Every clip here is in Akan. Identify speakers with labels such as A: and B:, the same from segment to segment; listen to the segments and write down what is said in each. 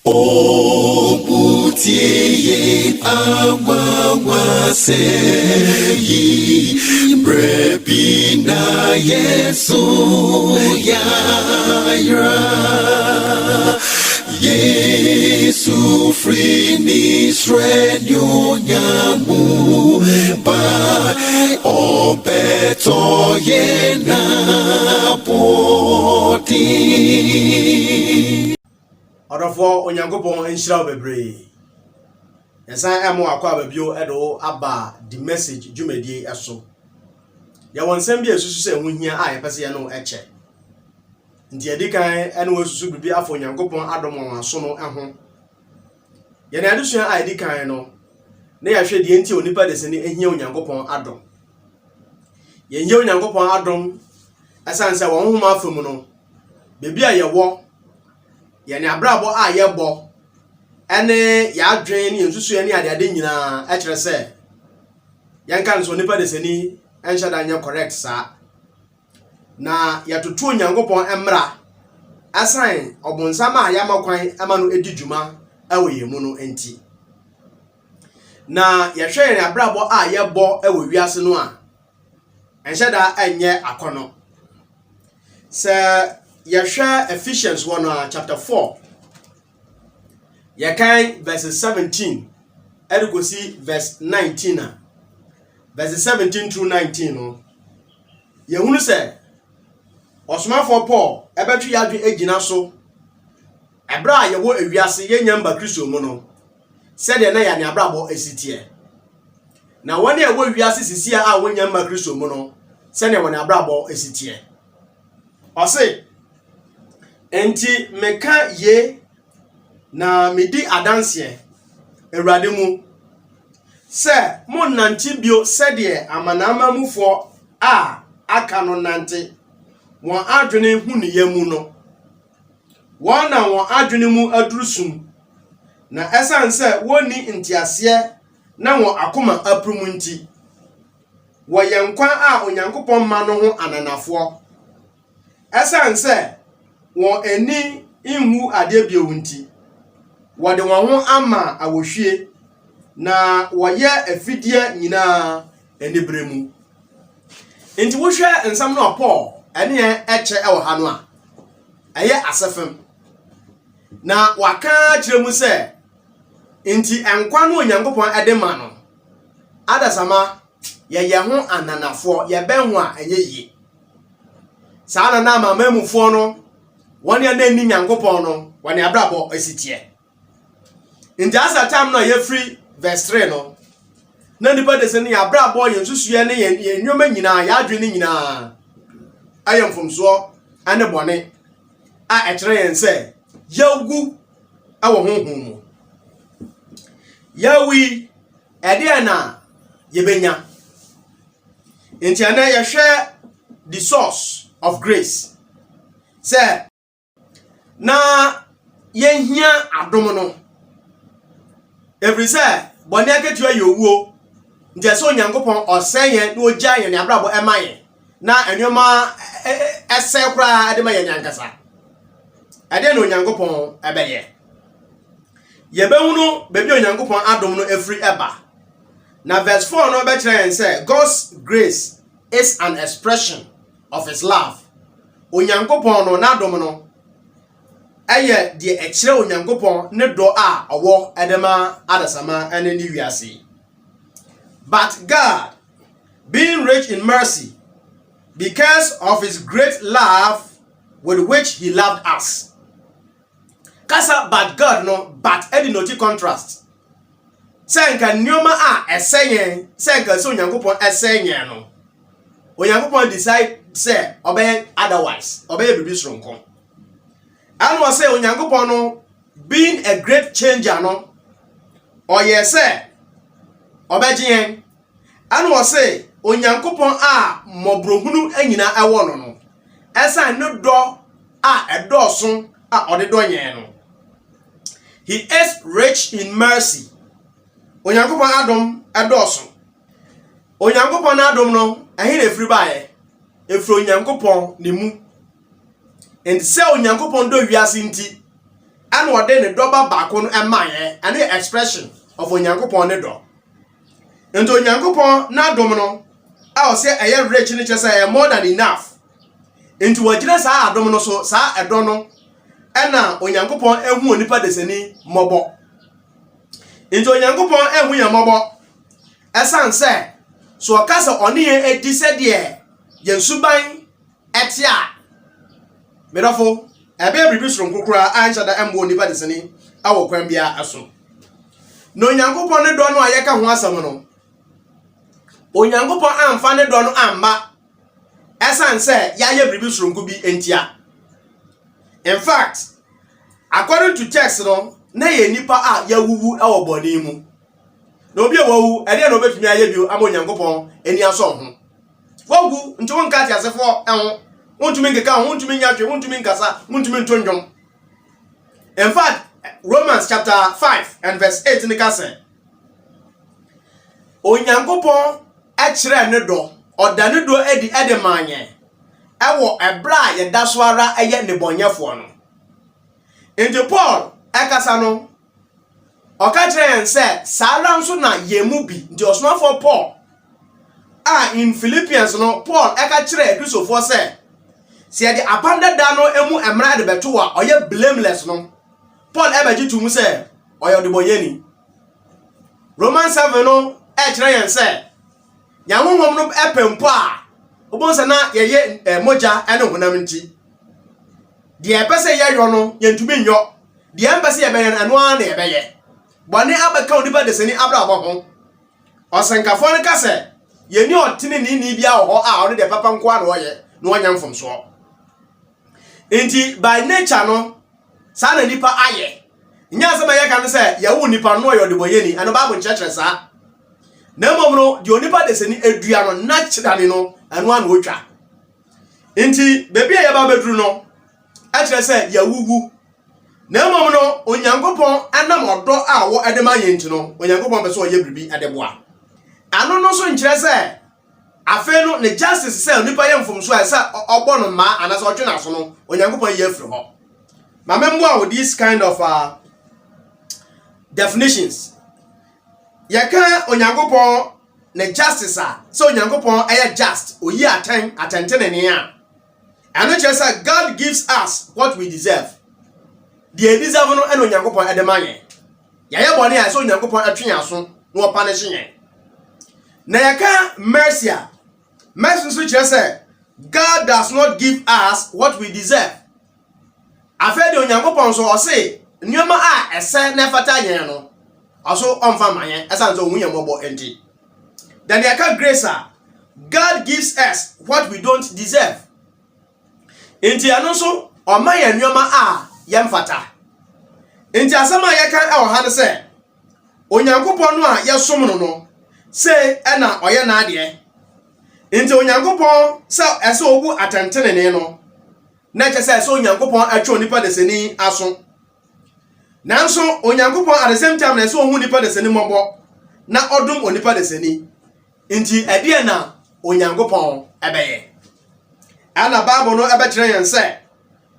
A: Obutie amawase brepina Yesu yayra Yesu frini srenyo nyamu ba obeto yena poti
B: Orofo onyankopon enhyira bebre. Yesan emo akwa babio edo aba the message jumedie eso. Ya wonsem bi esusu se huhia a yepese ye no eche. Nti edikan ene wesusu bibi afo onyankopon adom won aso no eho. Ye na adusua a edikan no na ya hwe die nti onipa de se ne ehia onyankopon adom. Ye hia onyankopon adom asanse won homa afemu no. Bebi a ye wo yani abrabo a yebo ene ya adwen ne nsusu ene ade nyina e kire se yanka nso nipa de seni enhya da nya correct sa na yatoto onyankopon emra asan obunsama ya makwan ama no edi djuma awoye mu no enti na ye hwe ne abrabo a yebo ewo wiase no a enhya da enye akono se Yesha Ephesians 1 chapter 4. Yakai verses 17. Edukosi verse 19. Verses 17 through 19. Yehunu se Osman for Paul ebetwe yadwe egina so. Ebra yewo ewiase yenyamba Kristo mu no. Sede na ya ne abrabo esitie. Na wone ewo ewiase sisia a wonyamba Kristo mu no. Sede wone abrabo esitie. Ose enti meka ye na medi adanse ewrade mu se mo nante bio sede amanama mufo a aka no nante won adwene hu ne yamu no won na won adwene mu adurusum na esanse woni ntiase na won akoma aprumu nti wo yenkwan a onyankopon ma no ho ananafo esanse won eni inhu ade biewunti wode won ho ama awohwie na woye afidie nyina enibremu enti wohwe nsam no Paul ene eche ewo ha no a eye asefem na waka kiremu se enti enkwa no onyankopon edema no adasama ye ho ananafo ye benhu a enye yi saa na ma mamufo no woni ana ni nyankopon no woni abrabo esitie nti asa time no ye free verse 3 no na nipa de se ne abrabo yensusuye ne ye nyoma nyina ya adwene nyina ayemfomso ane bone a etere yen se yagu awo honhom yawi ede na yebenya nti ana ye hwe the source of grace say na yenhia adom no every say boni aketua yowuo nje so nyankopon osenye na ogya ye ne abrabo emaye na enwoma ese kra ade ma ye nyankasa ade no nyankopon ebeye ye behunu bebi onyankopon adom no every eba na verse 4 no be kire say God's grace is an expression of his love. Onyankopon no nadom no eye de ekire onyankopon ne do a owo edema adasama ene ni wiase. But God, being rich in mercy, because of his great love with which he loved us. Kasa but God no but edi noti contrast. Senka nyoma a esenyen senka so onyankopon esenyen no. Onyankopon decide say obey otherwise obey bibi sronko and was say onyankopon no being a great changer no oye say obegyen and was say onyankopon a mobrohunu anyina ewo no esa no do a edoso a odedonyen no he is rich in mercy onyankopon adom edoso onyankopon adom no ehin efiri baaye efiri onyankopon ne mu and say onyankopon do wiase nti and what then the double back on and my and the expression of Onyankopon ne do. And Onyankopon na domino, I will say a rich in say more than enough. Into a genus a domino so sa a dono, and now Onyankopon and who nipa deseni mobo. Into Onyankopon and we are mobo. As I say, so a castle on here a disadier, yen subai etia. Medofo, a baby reviews from Kukra, answer the M1 nipa deseni, our Quambia aso. No Onyankopon ne do no ayeka ho asam no. Onyankopon amfa ne do no amma. Esan say yaye bribi sronku bi entia. In fact, according to text no, na ye nipa a yawuwu e wo boni mu. Na obi awu e de no betumi aye bio am Onyankopon eni aso ho. Wogu nti won ka ti asefo ehwo. Wontumi nkeka ho, wontumi nyatwe, wontumi nkasa, wontumi ntondwom. In fact, Romans chapter 5 and verse 8 in the case. Onyankopon ekire ne do, odane do edi edemanye. Ewo ebra ye daswara eye ne bonyefo no. Enti Paul ekasa no, oka kire yen se sara nso na yemu bi, nti osomafo Paul. In Philippians no, Paul eka kire Christopher se, se de abanda da no emu emra de beto a oye blameless no. Paul ebeji to mu say oyo de boyeni. Romans 7 no kire yen say nyanwonwom no epempo a obonsa na ye moja ene honam nti. De epese ye yo no yentumi nyo. De empese ye beye anu an na ebeye. Bone abaka onipa deseni abrabo ho. Osenkafo ne ka say ye ni otini ni bia ho a ode de papa nko a na oye no onyamfom so. Enti by nature no sana nipa aye. Nya asema ye kan say ya wu nipa no yo de boyeni ano Bible church sa. Na mom no de onipa deseni edua no naturally no anu an wotwa. Enti bebi ya ba bedru no a kire say ya wugu. Na mom no Onyankopon anam odo a wo edema yenti no Onyankopon be so oye bribi adeboa. Ano no so nkire say afe no ne justice say onipa ye mfom so a say ogbo no ma anasa otwe na so no Onyankopon ye afiri ho. Mamemwa with this kind of definitions. Yaka Onyankopon ne justice so Onyankopon aya just oyi atenten ne ya. And just say God gives us what we deserve. The deserve no and Onyankopon edemanye. Yaya boni a so Onyankopon atwe aso no punish yen. Na yaka mercy. Mercy so just say God does not give us what we deserve. Afede Onyankopon so o say nyoma a ese na fata yen no aso onfa mayen esan so wunya mobo enti. Then yaka grace God gives us what we don't deserve. Enti anoso o mayen nyoma a yem fata. Enti asama yaka e o ha say Onyankopon no a yesom no say na oye na ade. Enti Onyankopon say ese obu atentene no na chese so Onyankopon atwe onipa deseni aso. Nanso Onyankopon at the same time na so ohu nipa deseni mobo na odum onipa deseni. Enti ede na Onyankopon ebeye. Ana Bible no ebe kire yen say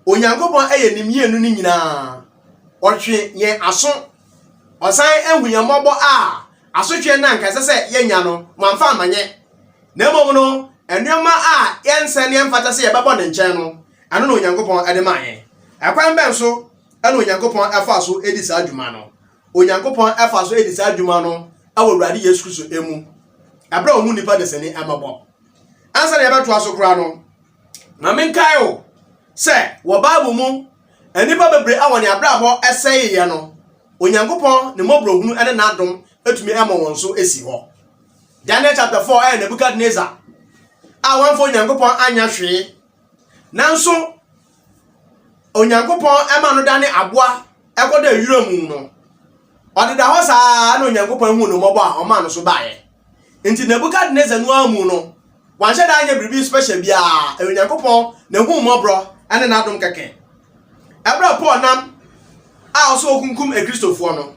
B: Onyankopon eye nimienu ni nyina. Otwe yen aso. Osan ehunye mobo a asotwe na nka sese yenya no manfa amanye. Na emom no enwema a yense ne mfata se yebabo ne nchen no ano na Onyankopon ede maye. Akwan ben so ana Onyankopon afa so edi sa adwuma no. Onyankopon afa so edi sa adwuma no awo Awurade Yesu Kristo emu. Abra omu nipa de sene amabo. Ansa na yebeto aso kra no. Na menkai o se wo Bible mu enipa bebre awone abrabo eseye ye no. Onyankopon ne mobrohunu ene na adom etumi amon so esi ho. Daniel chapter 4 and Nebuchadnezzar. Awan fo Onyankopon anya hwe. Nanso Onyankopon ema no dane aboa ekoda yiramu no. Odeda ho saa na Onyankopon hu no mobo a o ma no so baaye. Enti Nebuchadnezzar no amu no. Wanhye da anya bribi special bia Onyankopon na hu mobro ene na adom keke. Ebra Paul nam a oso okunkum Kristofo no.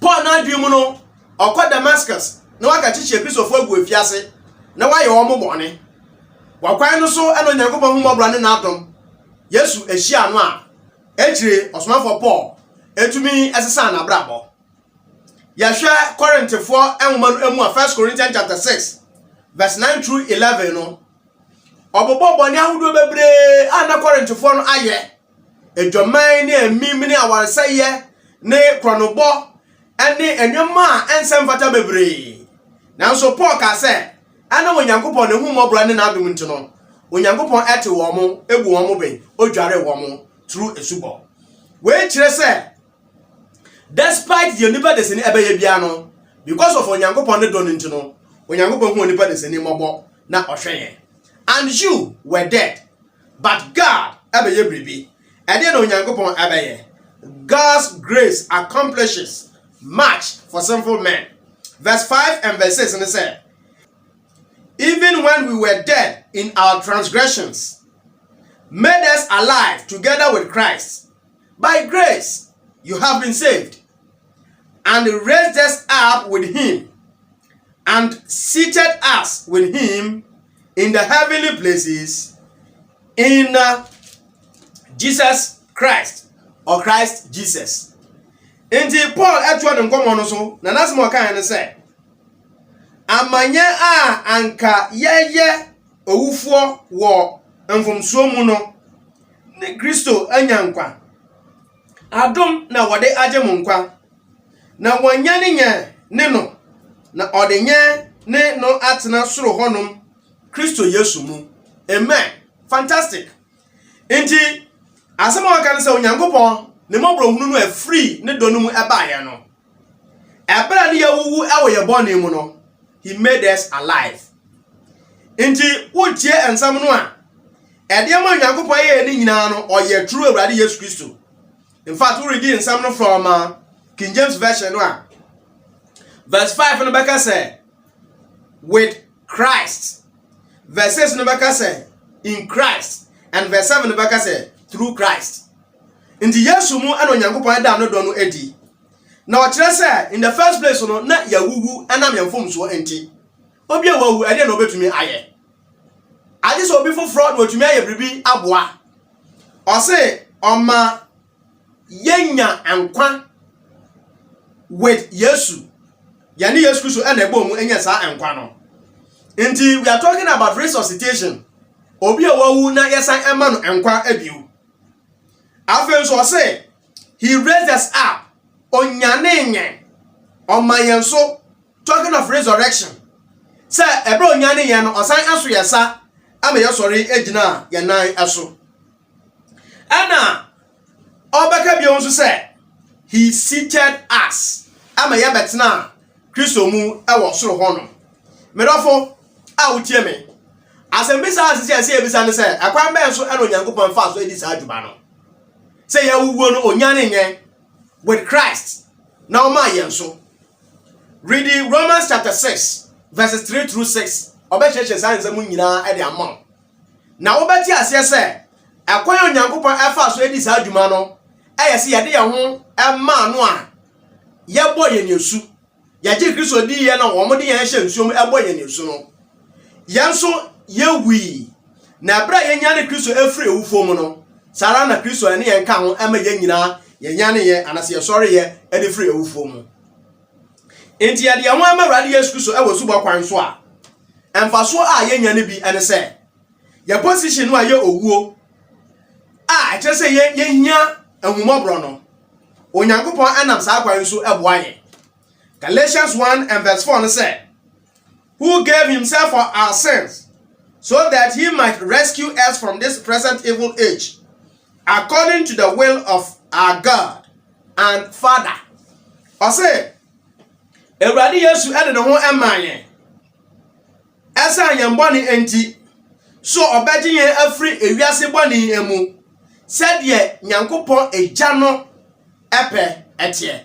B: Paul na adwemu no okwa Damascus na waka chiche Kristofo agu afiase na waye wo mobone. Wakwan no so eno Onyankopon hu mobro ne na adom. Yesu ehia no a echire osmanfo Paul etumi esesa na brabo yahwe Corinthians enwoma emu 1 Corinthians chapter 6 verse 9 through 11 no obobo boni ahudo bebre ana Corinthians no aye edwaman ne amim ne awareseye ne kronobo ene enwoma ensem fata bebre nanso Paul ka se ana onyankopon ne humobra ne na adum ntino onyankopon ete wo mo ebu wo mo ben odware wo mo through esubo we kire se despite the onipa deseni ebeye bia no because of onyankopon ne don ntino onyankopon hu onipa deseni mobo na ohweye and you were dead but God ebeye bribi ede na onyankopon ebeye God's grace accomplishes much for sinful men. Verse 5 and verse 6 and it said, even when we were dead in our transgressions, made us alive together with Christ. By grace you have been saved, and raised us up with him, and seated us with him in the heavenly places in Jesus Christ, or Christ Jesus. Inti Paul etwa dem komo no so na nasemo kan ne se amanye a anka yeye owufuo wo mfomsuo mu no ne Kristo anyankwa adom na wode agye mu nkwa na wanya ne nya ne no na ode nya ne no atena soro honum Kristo Yesu mu. Amen. Fantastic. Inti asemo kan se onyankopon ne mobro hunu no free ne donu mu ebaye no ebra ne yawuwu ewo ye bone mu no he made us alive. Inti wotie ensam no a ede ma nyankopon ye ni nyina no oye true awurade Yesu Kristo. In fact we read ensam no from King James version no a verse 5 no beka say with Christ, verse 6 no beka say in Christ, and verse 7 no beka say through Christ. Inti Yesu mu ana onyankopon da no do no edi na o kire se in the first place no na yawuwu anam yemfom so enti obi awu ade na obetumi aye ade so obi for fraud wotumi aye bribi aboa o se oma yenya ankwa with Yesu yani Yesu Kristo ana egbo mu enya sa ankwa no. Inti we are talking about resuscitation. Obi awu na yesan ema no ankwa abiu. Afen so say he raised us up onyane nyen omayen so talking of resurrection say ebro onyane yen no osan aso yesa ama yesori egina yenan aso ana obeka bi onso say he seated us ama yebetena Kristo mu ewo soro hono medofo a wotie me asembisa asisi ebisa ne say akwan ben so ana onyankopon fa so edi sa adwuma no say ya wuwo no onyane nyen with Christ now ma yenso. Reading Romans chapter 6 verses 3 through 6 obecheche sanze mu nyina e de amon na obeti ase se akwan onyankopon efa so edi sa adwuma no eyese ye de ye ho ema no a ye bo ye nesu ye je Kristo di ye na wo mo de ye hye nsuom e bo ye nesu no yenso ye wi na bra ye nya ne Kristo efre ewufo mu no sara na Kristo ene ye nka ho ema ye nyina ye nya ne ye anase ye sori ye e de free ewufo mu. Enti ya de ho ema Awurade Yesu Kristo e wosu bɔ kwan so a emfaso a ye nya ne bi ene se ye position no a ye owuo a kire se ye nya ahumobro no onyankopon anam sa kwan so e boa ye. Galatians 1 and verse 4 say, who gave himself for our sins so that he might rescue us from this present evil age, according to the will of our God and Father. I say, Awurade Yesu ede ne ho emanye. Esa yemboni enti, so obegye yen afri ewiase boni emu. Said ye Nyankopon eja no epe etie.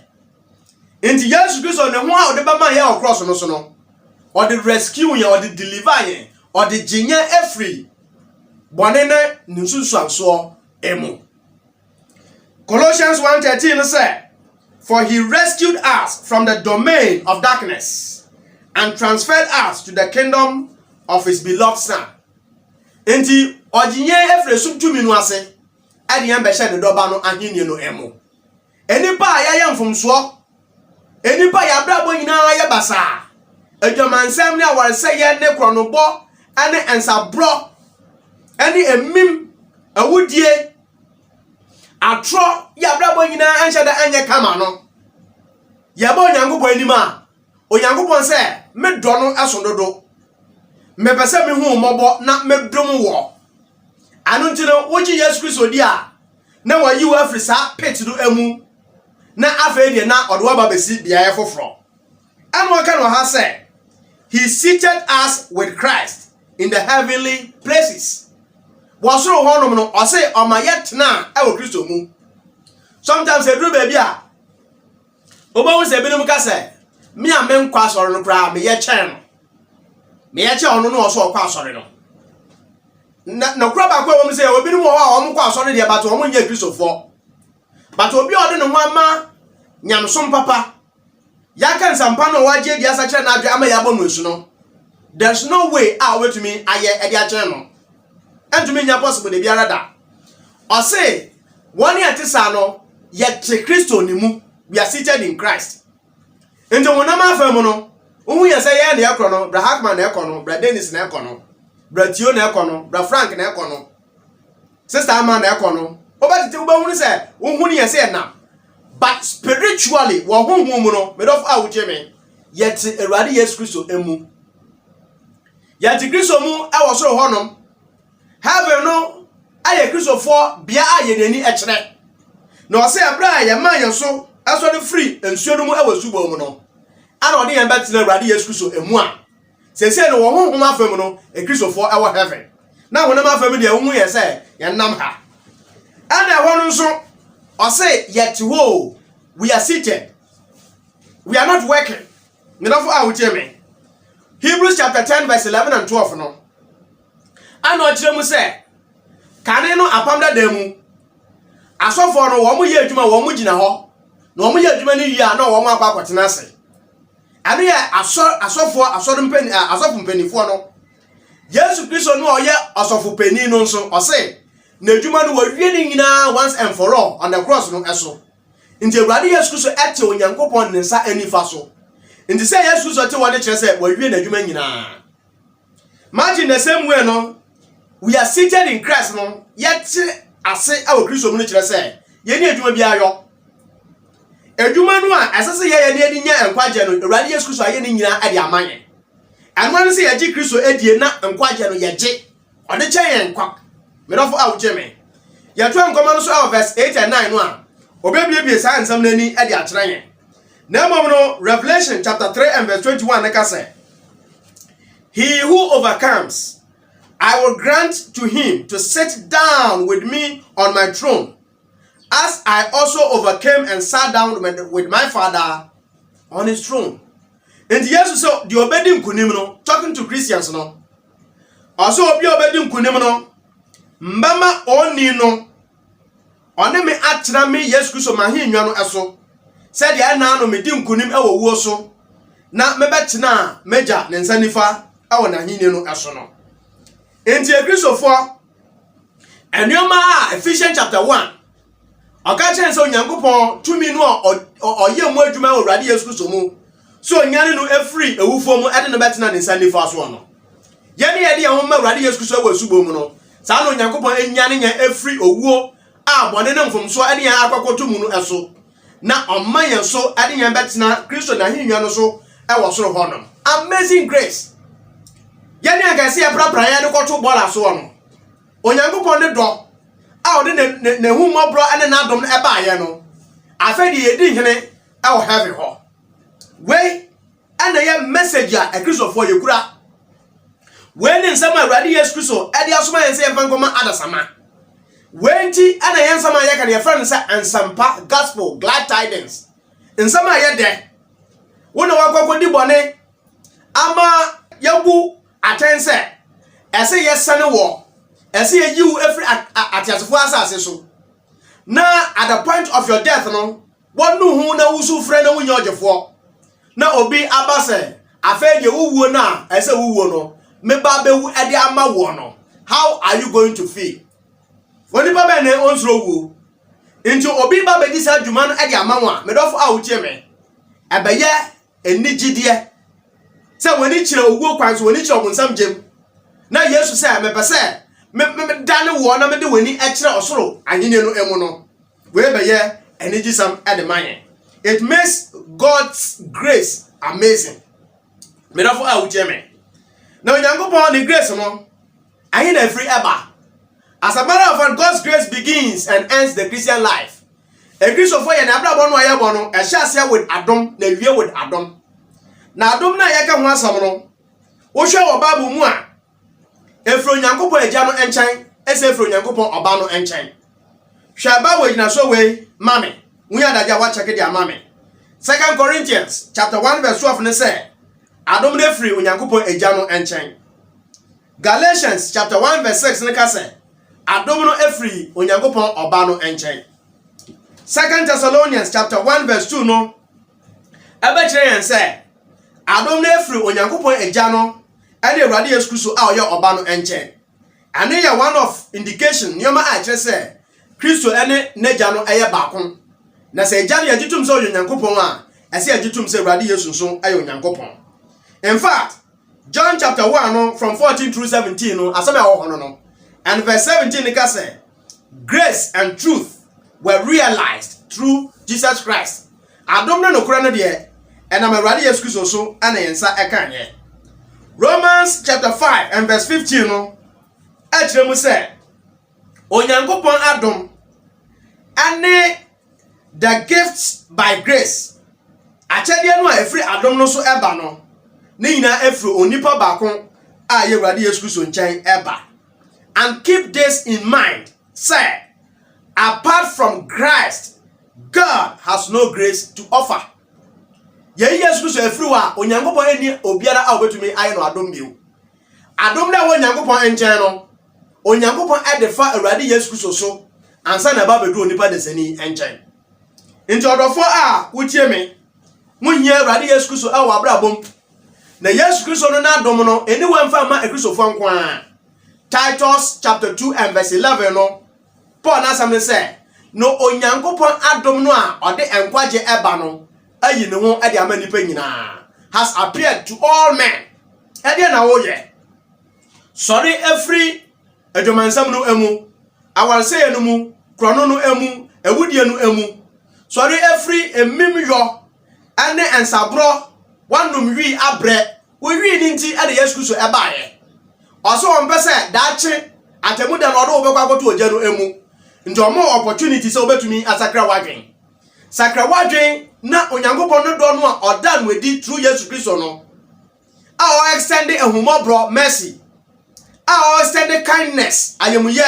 B: Enti Yesu Kristo ne ho a ode bama ye o cross no so no. Or the rescue ye, or the deliver ye, or the jinya afri boni ne nsusuanso emu. Colossians 1:13 say, for he rescued us from the domain of darkness and transferred us to the kingdom of his beloved Son. Enti ojinye efre subtumi no ase ade yan be hye ne doba no ahenie no emo enipa ya yɛ mfomso enipa ya brabo nyina ya basa adwamansam ne awarese ye ne kronobo ane ensabro ane emim awudie atro ya brabo nyina anhye da anye kama no ya ba onyankopon anima onyankopon se me do no asododo me pese me hu mobo na me dom wo anu ntino woji Yesu Kristo di a na wayi wo afrisa pet do emu na afedi na odo ba besi bia foforo anu aka no ha se he seated us with Christ in the heavenly places wasoro honom no o se o ma yetna e wo Kristo mu sometimes e dru ba bia oba wo se binum ka se me a me nkwa asoro no kra me ye chen no me ye che ono no so okwa asore no na kra ba kwa wo se obinum wo a wo nkwa asore de ba to wo nye Kristo fo but obi ode no ho ama nyamsom papa ya kan sampa no waje dia sa kire na adwe ama ya bo no esu no there's no way out to me aye e dia kire no entumi nya possible de biara da o say one ya tisa no yet Kristo ni mu we are seated in Christ ento wona ma fam no ohu ya say ye na ekro no bra Hackman na ekro no bra Dennis na ekro no bra Tio na ekro no bra Frank na ekro no sister Ama na ekro no obati uba hunu say ohunu ya say na but spiritually wo honhom mu no me dof awuje me yet Awurade Yesu Kristo emu yet Kristo mu e wo soro honom heaven no aye Kristo for bia aye nani e kire na o say abra ya man ye so aso de free ensuo no mu e wasubo mu no ana ode yan betina Awurade Yesu Kristo emu a sese no wo honhom afam no e Kristo for e wo heaven na honam afam de wo mu ye say ye nam ha ana ho no so o say yet wo we are seated we are not working me don't for awuche me Hebrews chapter 10 verse 11 and 12 no ana o kire mu say kane no apamda da mu asofo no wo mu ye adwuma wo mu gina ho na wo mu ye adwuma ni wi a na wo mu akwa kwatena ase ane ye asofo mpanifo no Yesu Kristo no oye asofo pani no nso o say na adwuma no wawie ni nyina once and for all on the cross no eso nti Awurade Yesu Kristo ete onyankopon ne nsa anifa so nti say Yesu Kristo te wode kire say wawie na adwuma nyina imagine the same way no we are seated in Christ no yet ase awo Kristo mu no kire say ye ni adwuma bia yo adwuma no a asese ye ne adi nya enkwaje no Awurade Yesu Kristo aye ni nyina ade amanye anwa no say ye gi Kristo adie na enkwaje no ye gi ode kye ye enkwa me do for awuje me ye to enkoma no so verse 8 and 9 no a obebiebie sa ansam nani e de akere yen na mom no Revelation chapter 3 and verse 21 neka say he who overcomes I will grant to him to sit down with me on my throne as I also overcame and sat down with my Father on his throne. And Jesus so the obedi nkunim no talking to Christians no also obi obedi nkunim no mbama oni no one me atra me Yesu Kristo mahinwa no eso said ya na no me di nkunim e wo wo so na me betena meja ne nsanifa e wo na hini no eso no enti Kristo for enoma Ephesians chapter 1 oka chen so nyankopon tumi no oye mu adwuma wo Awurade Yesu Kristo mu so nyane no efri ewufo mu ede no betena ne nsanifa so no ye ne ye de ho ma Awurade Yesu Kristo wo subo mu no sa no nyankopon enyane nya efri owuo abone ne mfomso ade yan akwakoto mu no eso na oman so ade yan betena Kristo na hinwa no so e wo soro honom amazing grace ye ne aga se prapra ya de koto bola so no onyankopon ne do a ode ne hu mobro ane na adom e ba ye no afedi ye di hene e wo heaven ho we ane ye message a Kristo for ye kura we ne nsama Awurade Yesu Kristo e de asoma ye se efankoma adasama wenti ana ye nsama ye ka ne friend say ansampa gospel glad tidings nsama ye de wona wakokodi bone ama yabu atense ese ye sane wo ese ye yiwu every atiasefo asase so na at the point of your death no wonu hu na wusu frɛ na wunya ojefo na obi abase afɛ de wuwo na ese wuwo no me ba bewu ede ama wo no how are you going to feel onipa be ne onsro wu nti obi ba be di sa adwuma no e de ama wa medofo a wo tie me ebeye enigide se woni kire owu kwan so woni kire obunsam gem na Yesu se me pese me dane wo na me de woni e kire osoro anyene no emu no we beye enigisam e de manye. It makes God's grace amazing. Medofo a wo tie me na onyankopon the grace no ayin na free eba. As a matter of fact, God's grace begins and ends the Christian life. A Christian for you na abra bono aye bono e hia with Adam na wie with Adam. Na Adam na ye ka ho asam no. Wo hwe wo Bible mu a efro nyankopon agya no enchan, ese efro nyankopon oba no enchan. Hwe Bible gina so we mame. Wu ya daja wa check dia mame. 2 Corinthians chapter 1 verse 12 ne say Adam na free onyankopon agya no enchan. Galatians chapter 1 verse 6 ne ka say Adam no efri onyankopon oba no enchen. 2 Thessalonians chapter 1 verse 2 no ebe kire yen say Adam no efri onyankopon agya no e de Awurade Yesu Kristo a oye oba no enchen. Ane ya one of indication nyoma a kire say Kristo ene n'agya no eye baako. Na say agya no yagitum say onyankopon a ese yagitum say Awurade Yesu so aye onyankopon. In fact, John chapter 1 no from 14 through 17 no asame a wo hono no. And verse 17 it says, grace and truth were realized through Jesus Christ. Adam no kura no de and am Awurade Yesu Kristo so ana yensa ekan ye. Romans chapter 5 and verse 15 no e kire mu say onyankopon Adam ane the gifts by grace. Achede no a efri Adam no so eba no ne nyina efri onipa baako a ye Awurade Yesu Kristo nchen eba. And keep this in mind, say, apart from Christ, God has no grace to offer. Ye Yesu Kristo efriwa onyankopon eni obiara a obetumi aye no adom biu. Adom na onyankopon enchen no, onyankopon edefa Awurade Yesu Kristo so ansa na ba bedu onipa desani enchen. Nti odofo a wotie me, munye Awurade Yesu Kristo a wo abrabom. Na Yesu Kristo no na adom no eni wamfa ma ekristofo nko. Titus chapter 2 and verse 11 no Paul na sam say no onyankopon adom no a ode enkwaje eba no ayi ne ho ade ama nipa nyina has appeared to all men. Ede na wo ye sorry every adomansam no emu awanse no mu krono no emu ewudie no emu sorry every emimyo ane ensabro wanum wi abre wo wi ni nti ade Yesu Kristo eba ye. Also on pese dache atemu da no do obekwa akoto oja no emu nti omo opportunity se obetumi asakra wadwen sakra wadwen na onyankopon no do no a oda no edi through Yesu Kristo no a o extend ehumobro mercy a o extend kindness ayemuye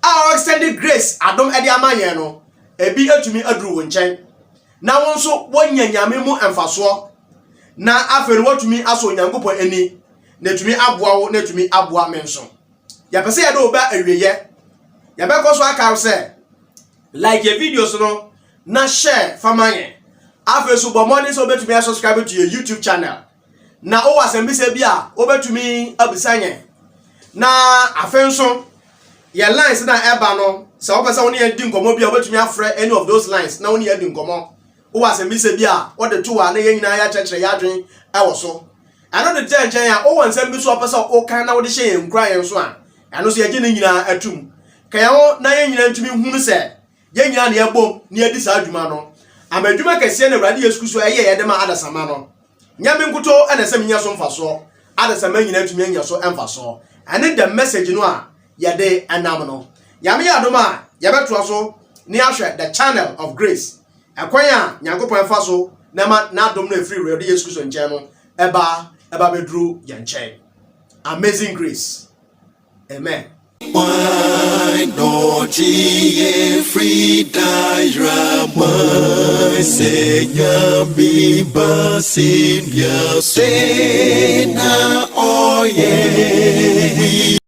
B: a o extend grace adom ede amaye no ebi etumi aduru wo nchen na won so wonya nyame mu emfaso na afere watumi aso onyankopon eni netumi aboa wo netumi aboa menso ya pese ya do ba awieye ya be ko so aka say like your videos no na share famanye afa so bo morning so betumi subscribe to your YouTube channel na o wasembi se bia obetumi abisanye na afenso ya lines na eba no se o pese woni edi nkomo bia obetumi afre any of those lines na woni edi nkomo o wasembi se bia o de to wa na ye nyina ya chekere ya dwen e wo so ano de tenchen ya o wansam bi so opese o kan na wo de hye enkura yen so a ano so ye gye ne nyina atum kan wo na ye nyina ntumi hunu se ye nyina na ye bom na ye di sa adwuma no amadwuma kese na Awurade Yesu Kristo eye ye de ma adasama no nyame nkuto ena se menya so mfaso adasama nyina ntumi anya so emfaso ane the message no a ye de anam no nyame ya adoma ye beto so ni ahwe the channel of grace akwan a nyankopon fa so na ma na adom no free Awurade Yesu Kristo nche no eba bedru yanche. Amazing grace. Amen.
A: Why not ye free diarama Senya biba sin ya sena oye